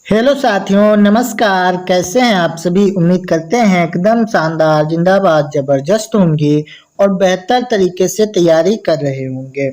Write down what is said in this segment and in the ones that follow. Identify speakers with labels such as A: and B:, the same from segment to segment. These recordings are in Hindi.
A: हेलो साथियों, नमस्कार। कैसे हैं आप सभी? उम्मीद करते हैं एकदम शानदार, जिंदाबाद, जबरदस्त होंगे और बेहतर तरीके से तैयारी कर रहे होंगे।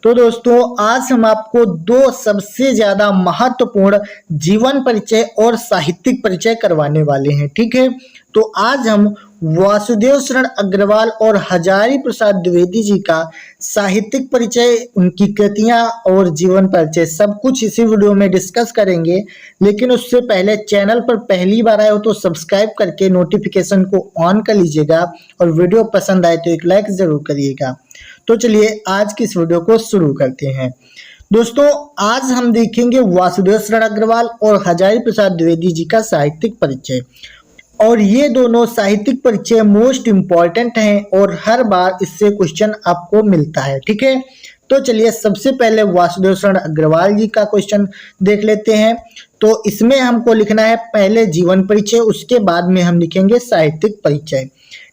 A: तो दोस्तों, आज हम आपको दो सबसे ज्यादा महत्वपूर्ण जीवन परिचय और साहित्यिक परिचय करवाने वाले हैं। ठीक है, तो आज हम वासुदेव शरण अग्रवाल और हजारी प्रसाद द्विवेदी जी का साहित्यिक परिचय, उनकी कृतियां और जीवन परिचय सब कुछ इसी वीडियो में डिस्कस करेंगे। लेकिन उससे पहले चैनल पर पहली बार आए हो तो सब्सक्राइब करके नोटिफिकेशन को ऑन कर लीजिएगा और वीडियो पसंद आए तो एक लाइक जरूर करिएगा। तो चलिए आज की इस वीडियो को शुरू करते हैं। दोस्तों, आज हम देखेंगे वासुदेव शरण अग्रवाल और हजारी प्रसाद द्विवेदी जी का साहित्यिक परिचय। और ये दोनों साहित्यिक परिचय मोस्ट इम्पॉर्टेंट हैं और हर बार इससे क्वेश्चन आपको मिलता है। ठीक है, तो चलिए सबसे पहले वासुदेव शरण अग्रवाल जी का क्वेश्चन देख लेते हैं। तो इसमें हमको लिखना है पहले जीवन परिचय, उसके बाद में हम लिखेंगे साहित्यिक परिचय।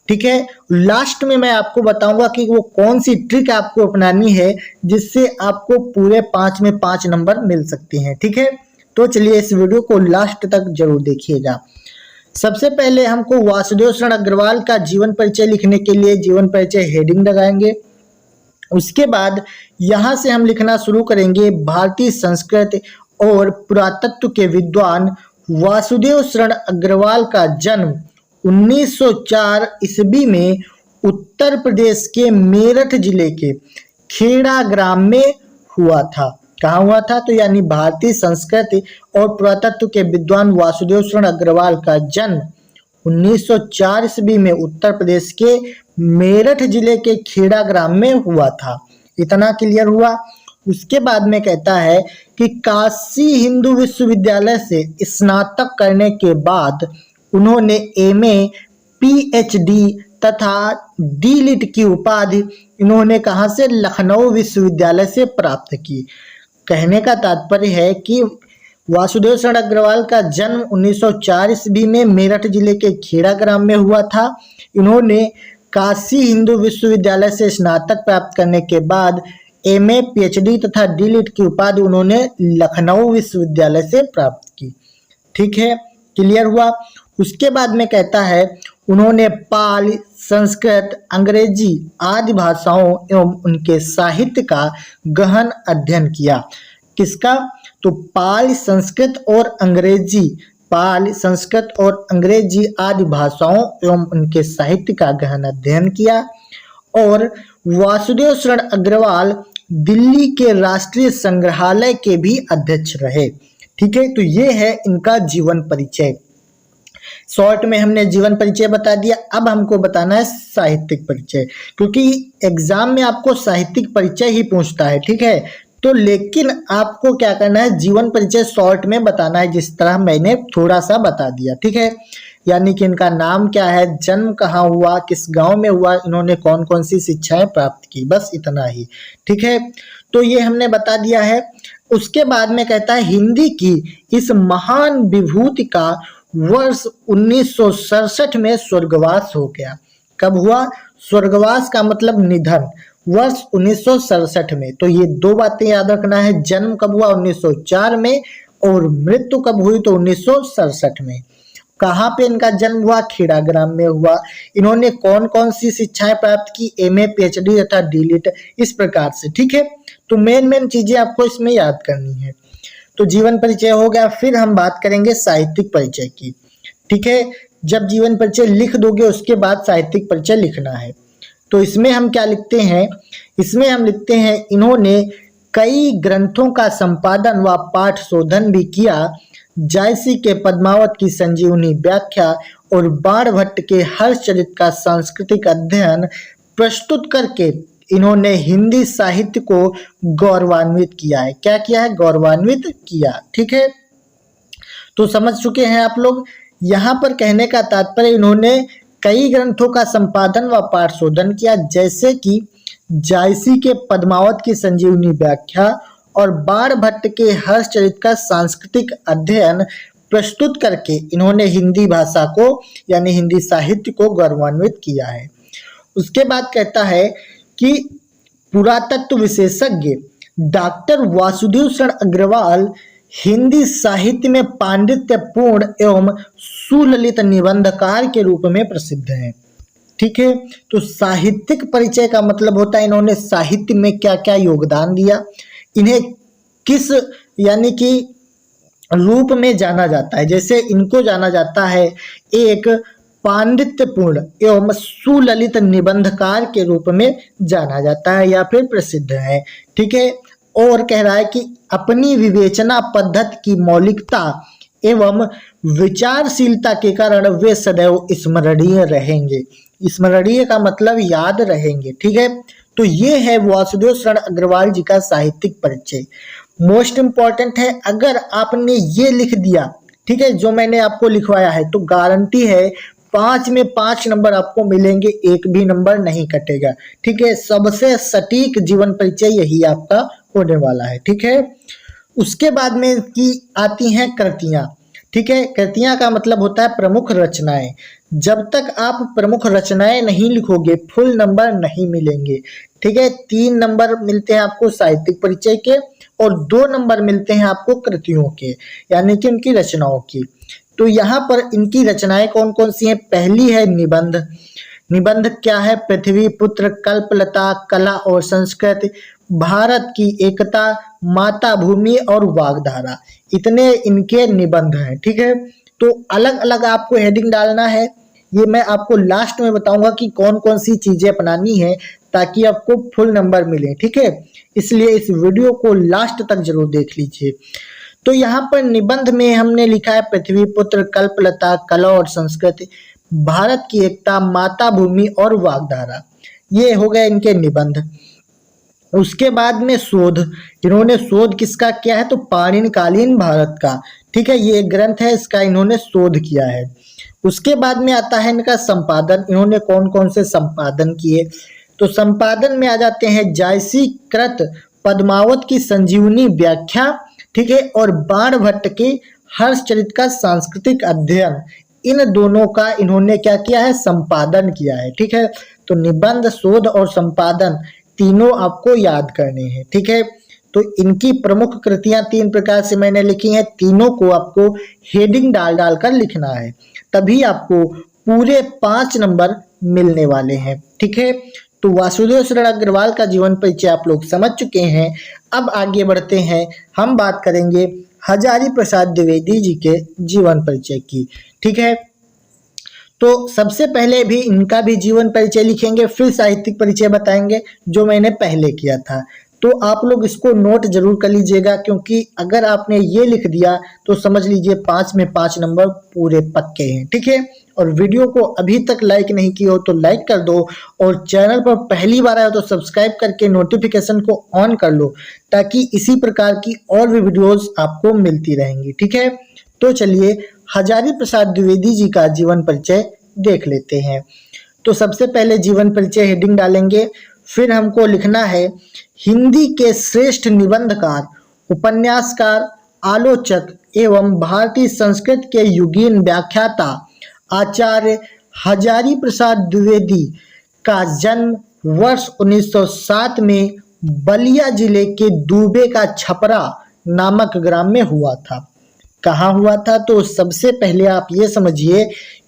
A: ठीक है, लास्ट में मैं आपको बताऊंगा कि वो कौन सी ट्रिक आपको अपनानी है जिससे आपको पूरे 5 में 5 नंबर मिल सकते हैं। ठीक है, तो चलिए इस वीडियो को लास्ट तक जरूर देखिएगा। सबसे पहले हमको वासुदेव शरण अग्रवाल का जीवन परिचय लिखने के लिए जीवन परिचय हेडिंग लगाएंगे। उसके बाद यहाँ से हम लिखना शुरू करेंगे भारतीय संस्कृति और पुरातत्व के विद्वान वासुदेव शरण अग्रवाल का जन्म 1904 ईस्वी में उत्तर प्रदेश के मेरठ जिले के खेड़ा ग्राम में हुआ था। कहाँ हुआ था? तो यानी भारतीय संस्कृति और पुरातत्व के विद्वान वासुदेव शरण अग्रवाल का जन्म 1904 ईस्वी में उत्तर प्रदेश के मेरठ जिले के खेड़ा ग्राम में हुआ था। इतना क्लियर हुआ। उसके बाद में कहता है कि काशी हिंदू विश्वविद्यालय से स्नातक करने के बाद उन्होंने एमए, पीएचडी तथा डीलिट की उपाधि इन्होंने कहाँ से? लखनऊ विश्वविद्यालय से प्राप्त की। कहने का तात्पर्य है कि वासुदेव शरण अग्रवाल का जन्म 1904 ईस्वी में मेरठ जिले के खेड़ा ग्राम में हुआ था। इन्होंने काशी हिंदू विश्वविद्यालय से स्नातक प्राप्त करने के बाद एमए, पीएचडी तथा डीलिट की उपाधि उन्होंने लखनऊ विश्वविद्यालय से प्राप्त की। ठीक है, क्लियर हुआ। उसके बाद में कहता है उन्होंने पाली, संस्कृत, अंग्रेजी आदि भाषाओं एवं उनके साहित्य का गहन अध्ययन किया। किसका? तो पाली, संस्कृत और अंग्रेजी आदि भाषाओं एवं उनके साहित्य का गहन अध्ययन किया। और वासुदेव शरण अग्रवाल दिल्ली के राष्ट्रीय संग्रहालय के भी अध्यक्ष रहे। ठीक है, तो ये है इनका जीवन परिचय। शॉर्ट में हमने जीवन परिचय बता दिया। अब हमको बताना है साहित्यिक परिचय, क्योंकि एग्जाम में आपको साहित्यिक परिचय ही पूछता है। ठीक है, तो लेकिन आपको क्या करना है? जीवन परिचय शॉर्ट में बताना है, जिस तरह मैंने थोड़ा सा बता दिया। ठीक है, यानी कि इनका नाम क्या है, जन्म कहाँ हुआ, किस गांव में हुआ, इन्होंने कौन कौन सी शिक्षाएं प्राप्त की, बस इतना ही। ठीक है, तो ये हमने बता दिया है। उसके बाद में कहता है हिंदी की इस महान विभूति का वर्ष 1967 में स्वर्गवास हो गया। कब हुआ? स्वर्गवास का मतलब निधन, वर्ष 1967 में। तो ये दो बातें याद रखना है, जन्म कब हुआ? 1904 में, और मृत्यु कब हुई? तो 1967 में। कहाँ पे इनका जन्म हुआ? खेड़ा ग्राम में हुआ। इन्होंने कौन कौन सी शिक्षाएं प्राप्त की? एमए, पीएचडी तथा डीलिट, इस प्रकार से। ठीक है, तो मेन चीजें आपको इसमें याद करनी है। तो जीवन परिचय हो गया। फिर हम बात करेंगे साहित्यिक परिचय की। ठीक है, जब जीवन परिचय लिख दोगे उसके बाद साहित्यिक परिचय लिखना है। तो इसमें हम क्या लिखते हैं? इसमें हम लिखते हैं इन्होंने कई ग्रंथों का संपादन व पाठ शोधन भी किया। जायसी के पद्मावत की संजीवनी व्याख्या और बाणभट्ट के हर्षचरित का सांस्कृतिक अध्ययन प्रस्तुत करके इन्होंने हिंदी साहित्य को गौरवान्वित किया है। क्या किया है? गौरवान्वित किया। ठीक है, तो समझ चुके हैं आप लोग। यहाँ पर कहने का तात्पर्य इन्होंने कई ग्रंथों का संपादन व पाठ शोधन किया, जैसे कि जायसी के पद्मावत की संजीवनी व्याख्या और बाणभट्ट के हर्षचरित का सांस्कृतिक अध्ययन प्रस्तुत करके इन्होंने हिंदी भाषा को यानी हिंदी साहित्य को गौरवान्वित किया है। उसके बाद कहता है कि पुरातत्व विशेषज्ञ डॉक्टर वासुदेव शरण अग्रवाल हिंदी साहित्य में पांडित्यपूर्ण एवं सुललित निबंधकार के रूप में प्रसिद्ध हैं। ठीक है, तो साहित्यिक परिचय का मतलब होता है इन्होंने साहित्य में क्या क्या योगदान दिया, इन्हें किस यानी कि रूप में जाना जाता है। जैसे इनको जाना जाता है एक पांडित्यपूर्ण एवं सुललित निबंधकार के रूप में जाना जाता है या फिर प्रसिद्ध है। ठीक है, और कह रहा है कि अपनी विवेचना पद्धति की मौलिकता एवं विचारशीलता के कारण वे सदैव स्मरणीय रहेंगे। स्मरणीय का मतलब याद रहेंगे। ठीक है, तो ये है वासुदेव शरण अग्रवाल जी का साहित्यिक परिचय। मोस्ट इंपॉर्टेंट है, अगर आपने ये लिख दिया, ठीक है, जो मैंने आपको लिखवाया है, तो गारंटी है 5 में 5 नंबर आपको मिलेंगे, एक भी नंबर नहीं कटेगा। ठीक है, सबसे सटीक जीवन परिचय यही आपका होने वाला है। ठीक है, उसके बाद में की आती हैं कृतियां। ठीक है, कृतियां का मतलब होता है प्रमुख रचनाएं। जब तक आप प्रमुख रचनाएं नहीं लिखोगे फुल नंबर नहीं मिलेंगे। ठीक है, 3 नंबर मिलते हैं आपको साहित्यिक परिचय के और 2 नंबर मिलते हैं आपको कृतियों के, यानी कि उनकी रचनाओं की। तो यहाँ पर इनकी रचनाएं कौन कौन सी हैं? पहली है निबंध। निबंध क्या है? पृथ्वी पुत्र, कल्पलता, कला और संस्कृति, भारत की एकता, माता भूमि और वागधारा, इतने इनके निबंध हैं। ठीक है, तो अलग अलग आपको हेडिंग डालना है, ये मैं आपको लास्ट में बताऊंगा कि कौन कौन सी चीजें अपनानी है ताकि आपको फुल नंबर मिले। ठीक है, इसलिए इस वीडियो को लास्ट तक जरूर देख लीजिए। तो यहाँ पर निबंध में हमने लिखा है पृथ्वी पुत्र, कल्पलता, कला और संस्कृति, भारत की एकता, माता भूमि और वागधारा, ये हो गए इनके निबंध। उसके बाद में शोध, इन्होंने शोध किसका किया है? तो पाणिनिकालीन भारत का। ठीक है, ये एक ग्रंथ है, इसका इन्होंने शोध किया है। उसके बाद में आता है इनका संपादन, इन्होंने कौन कौन से संपादन किए? तो संपादन में आ जाते हैं जायसी कृत पद्मावत की संजीवनी व्याख्या, ठीक है, और बाणभट्ट के हर्षचरित का सांस्कृतिक अध्ययन, इन दोनों का इन्होंने क्या किया है? संपादन किया है। ठीक है, तो निबंध, शोध और संपादन तीनों आपको याद करने हैं। ठीक है, तो इनकी प्रमुख कृतियां 3 प्रकार से मैंने लिखी हैं, तीनों को आपको हेडिंग डाल डाल कर लिखना है, तभी आपको पूरे 5 नंबर मिलने वाले हैं। ठीक है, तो वासुदेव शरण अग्रवाल का जीवन परिचय आप लोग समझ चुके हैं। अब आगे बढ़ते हैं, हम बात करेंगे हजारी प्रसाद द्विवेदी जी के जीवन परिचय की। ठीक है, तो सबसे पहले भी इनका भी जीवन परिचय लिखेंगे, फिर साहित्यिक परिचय बताएंगे जो मैंने पहले किया था। तो आप लोग इसको नोट जरूर कर लीजिएगा, क्योंकि अगर आपने ये लिख दिया तो समझ लीजिए 5 में 5 नंबर पूरे पक्के हैं। ठीक है, और वीडियो को अभी तक लाइक नहीं किया हो तो लाइक कर दो, और चैनल पर पहली बार आए हो तो सब्सक्राइब करके नोटिफिकेशन को ऑन कर लो, ताकि इसी प्रकार की और भी वीडियोस आपको मिलती रहेंगी। ठीक है, तो चलिए हजारी प्रसाद द्विवेदी जी का जीवन परिचय देख लेते हैं। तो सबसे पहले जीवन परिचय हेडिंग डालेंगे, फिर हमको लिखना है हिंदी के श्रेष्ठ निबंधकार, उपन्यासकार, आलोचक एवं भारतीय संस्कृत के युगीन व्याख्याता आचार्य हजारी प्रसाद द्विवेदी का जन्म वर्ष 1907 में बलिया जिले के दूबे का छपरा नामक ग्राम में हुआ था। कहाँ हुआ था? तो सबसे पहले आप ये समझिए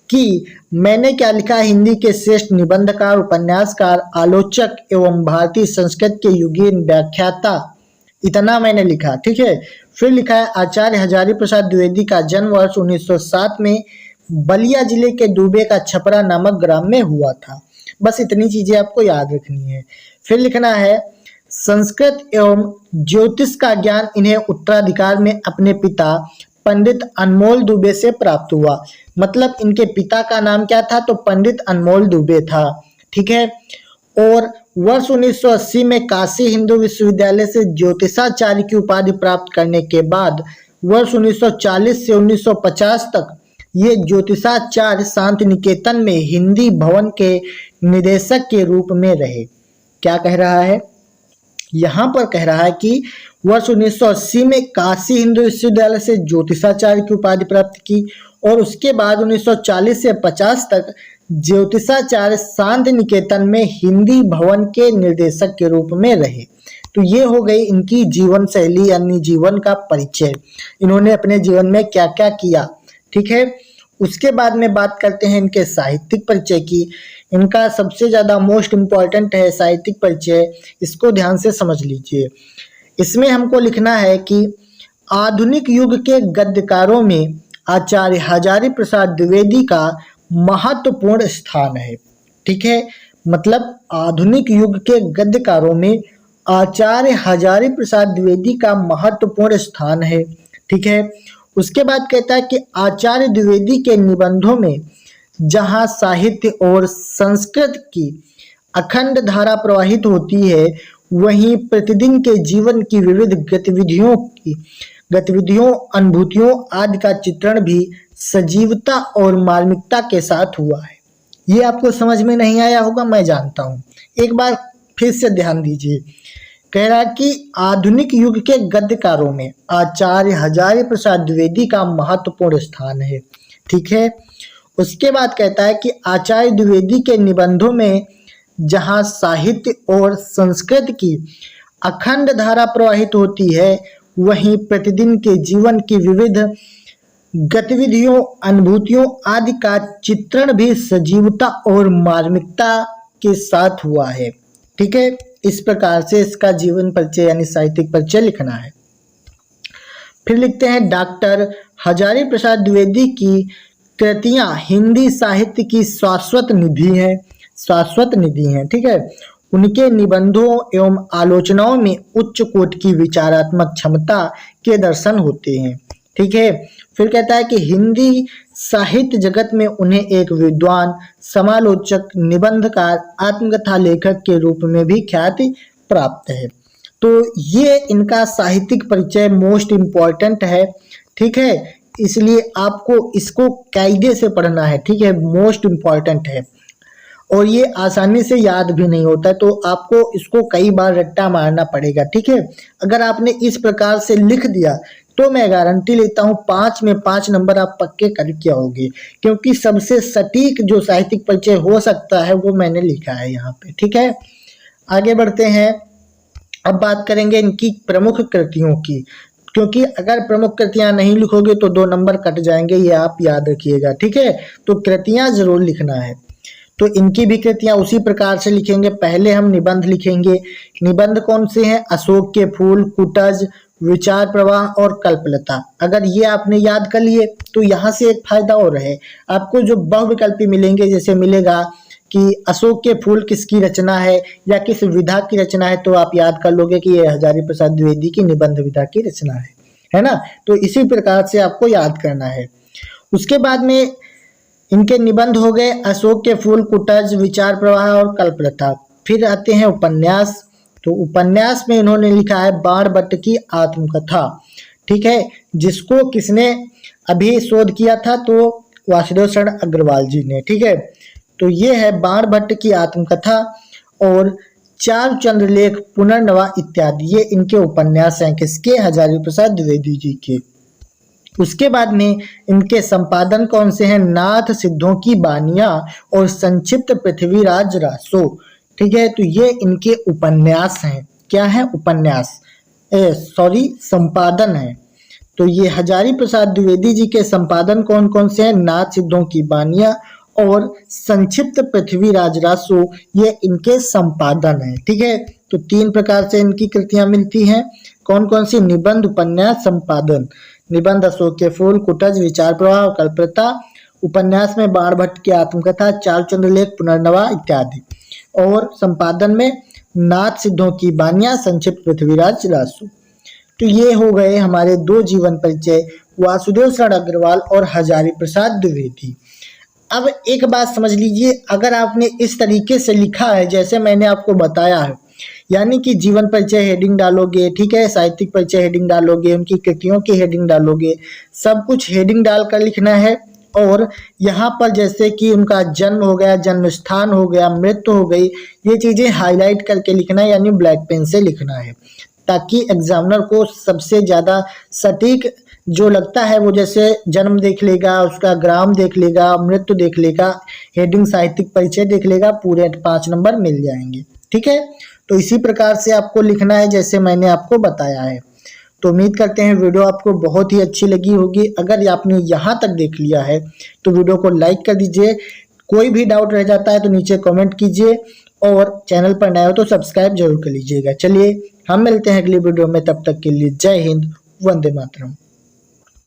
A: कि मैंने क्या लिखा, हिंदी के श्रेष्ठ निबंधकार, उपन्यासकार, आलोचक एवं भारतीय संस्कृत के युगीन व्याख्याता, इतना मैंने लिखा। ठीक है, फिर लिखा है आचार्य हजारी प्रसाद द्विवेदी का जन्म वर्ष 1907 में बलिया जिले के दूबे का छपरा नामक ग्राम में हुआ था। बस इतनी चीजें आपको याद रखनी है। फिर लिखना है संस्कृत एवं ज्योतिष का ज्ञान इन्हें उत्तराधिकार में अपने पिता पंडित अनमोल दुबे से प्राप्त हुआ। मतलब इनके पिता का नाम क्या था? तो पंडित अनमोल दुबे था। ठीक है, और वर्ष 1980 में काशी हिंदू विश्वविद्यालय से ज्योतिषाचार्य की उपाधि प्राप्त करने के बाद वर्ष 1940 से 1950 तक ये ज्योतिषाचार्य शांति निकेतन में हिंदी भवन के निदेशक के रूप में रहे। क्या कह रहा है? यहाँ पर कह रहा है कि वर्ष 1980 में काशी हिंदू विश्वविद्यालय से ज्योतिषाचार्य की उपाधि प्राप्त की, और उसके बाद 1940 से 50 तक ज्योतिषाचार्य शांति निकेतन में हिंदी भवन के निर्देशक के रूप में रहे। तो ये हो गई इनकी जीवन शैली यानी जीवन का परिचय, इन्होंने अपने जीवन में क्या क्या किया। ठीक है, उसके बाद में बात करते हैं इनके साहित्यिक परिचय की। इनका सबसे ज्यादा मोस्ट इम्पॉर्टेंट है साहित्यिक परिचय, इसको ध्यान से समझ लीजिए। इसमें हमको लिखना है कि आधुनिक युग के गद्यकारों में आचार्य हजारी प्रसाद द्विवेदी का महत्वपूर्ण स्थान है। ठीक है, मतलब आधुनिक युग के गद्यकारों में आचार्य हजारी प्रसाद द्विवेदी का महत्वपूर्ण स्थान है। ठीक है, उसके बाद कहता है कि आचार्य द्विवेदी के निबंधों में जहाँ साहित्य और संस्कृत की अखंड धारा प्रवाहित होती है, वहीं प्रतिदिन के जीवन की विविध गतिविधियों अनुभूतियों आदि का चित्रण भी सजीवता और मार्मिकता के साथ हुआ है। ये आपको समझ में नहीं आया होगा, मैं जानता हूँ, एक बार फिर से ध्यान दीजिए। कह रहा है कि आधुनिक युग के गद्यकारों में आचार्य हजारी प्रसाद द्विवेदी का महत्वपूर्ण स्थान है। ठीक है, उसके बाद कहता है कि आचार्य द्विवेदी के निबंधों में जहाँ साहित्य और संस्कृत की अखंड धारा प्रवाहित होती है, वहीं प्रतिदिन के जीवन की विविध गतिविधियों अनुभूतियों आदि का चित्रण भी सजीवता और मार्मिकता के साथ हुआ है। ठीक है, इस प्रकार से इसका जीवन परिचय यानी साहित्यिक परिचय लिखना है। फिर लिखते हैं डॉक्टर हजारी प्रसाद द्विवेदी की कृतियां हिंदी साहित्य की शाश्वत निधि हैं। ठीक है, उनके निबंधों एवं आलोचनाओं में उच्च कोट की विचारात्मक क्षमता के दर्शन होते हैं। ठीक है, फिर कहता है कि हिंदी साहित्य जगत में उन्हें एक विद्वान, समालोचक, निबंधकार, आत्मकथा लेखक के रूप में भी ख्याति प्राप्त है। तो ये इनका साहित्यिक परिचय मोस्ट इम्पॉर्टेंट है। ठीक है, इसलिए आपको इसको कायदे से पढ़ना है। ठीक है, मोस्ट इम्पॉर्टेंट है और ये आसानी से याद भी नहीं होता है, तो आपको इसको कई बार रट्टा मारना पड़ेगा। ठीक है, अगर आपने इस प्रकार से लिख दिया तो मैं गारंटी लेता हूँ 5 में 5 नंबर आप पक्के करके आओगे, क्योंकि सबसे सटीक जो साहित्यिक परिचय हो सकता है वो मैंने लिखा है यहाँ पे। ठीक है, आगे बढ़ते हैं। अब बात करेंगे इनकी प्रमुख कृतियों की, क्योंकि अगर प्रमुख कृतियां नहीं लिखोगे तो 2 नंबर कट जाएंगे, ये आप याद रखिएगा। ठीक है, तो कृतियां जरूर लिखना है। तो इनकी भी कृतियां उसी प्रकार से लिखेंगे। पहले हम निबंध लिखेंगे। निबंध कौन से हैं? अशोक के फूल, कुटज, विचार प्रवाह और कल्पलता। अगर ये आपने याद कर लिए तो यहाँ से एक फायदा और है, आपको जो बहुविकल्पी मिलेंगे, जैसे मिलेगा कि अशोक के फूल किसकी रचना है या किस विधा की रचना है, तो आप याद कर लोगे कि ये हजारी प्रसाद द्विवेदी की निबंध विधा की रचना है ना। तो इसी प्रकार से आपको याद करना है। उसके बाद में इनके निबंध हो गए अशोक के फूल, कुटज, विचार प्रवाह और कल्पलता। फिर आते हैं उपन्यास। तो उपन्यास में इन्होंने लिखा है बाणभट्ट की आत्मकथा। ठीक है, जिसको किसने अभी शोध किया था? तो वासुदेव शरण अग्रवाल जी ने। ठीक है, तो ये है बाणभट्ट की आत्मकथा और चारु चंद्रलेख, पुनर्नवा इत्यादि, ये इनके उपन्यास हैं। किसके? हजारी प्रसाद द्विवेदी जी के। उसके बाद में इनके संपादन कौन से हैं? नाथ सिद्धों की बानियां और संक्षिप्त पृथ्वीराज रासो। ठीक है, तो ये इनके उपन्यास हैं। क्या है? उपन्यास, संपादन है। तो ये हजारी प्रसाद द्विवेदी जी के संपादन कौन कौन से हैं? नाथ सिद्धों की बानियां और संक्षिप्त पृथ्वीराज रासो, ये इनके संपादन है। ठीक है, तो 3 प्रकार से इनकी कृतियां मिलती हैं। कौन कौन सी? निबंध, उपन्यास, संपादन। निबंध अशोक के फूल, कुटज, विचार प्रवाह और कल्पलता। उपन्यास में बाणभट्ट की आत्मकथा, चारु चंद्रलेख, पुनर्नवा इत्यादि। और संपादन में नाथ सिद्धों की बानियां, संक्षिप्त पृथ्वीराज रासो। तो ये हो गए हमारे 2 जीवन परिचय, वासुदेव शरण अग्रवाल और हजारी प्रसाद द्विवेदी। अब एक बात समझ लीजिए, अगर आपने इस तरीके से लिखा है जैसे मैंने आपको बताया है, यानी कि जीवन परिचय हेडिंग डालोगे, ठीक है, साहित्यिक परिचय हेडिंग डालोगे, उनकी कृतियों की हेडिंग डालोगे, सब कुछ हेडिंग डालकर लिखना है। और यहाँ पर जैसे कि उनका जन्म हो गया, जन्म स्थान हो गया, मृत्यु हो गई, ये चीजें हाईलाइट करके लिखना है, यानी ब्लैक पेन से लिखना है, ताकि एग्जामिनर को सबसे ज्यादा सटीक जो लगता है वो जैसे जन्म देख लेगा, उसका ग्राम देख लेगा, मृत्यु देख लेगा, हेडिंग साहित्यिक परिचय देख लेगा, पूरे 5 नंबर मिल जाएंगे। ठीक है, तो इसी प्रकार से आपको लिखना है जैसे मैंने आपको बताया है। तो उम्मीद करते हैं वीडियो आपको बहुत ही अच्छी लगी होगी। अगर आपने यहाँ तक देख लिया है तो वीडियो को लाइक कर दीजिए। कोई भी डाउट रह जाता है तो नीचे कमेंट कीजिए और चैनल पर नए हो तो सब्सक्राइब जरूर कर लीजिएगा। चलिए हम मिलते हैं अगली वीडियो में, तब तक के लिए जय हिंद, वंदे मातरम।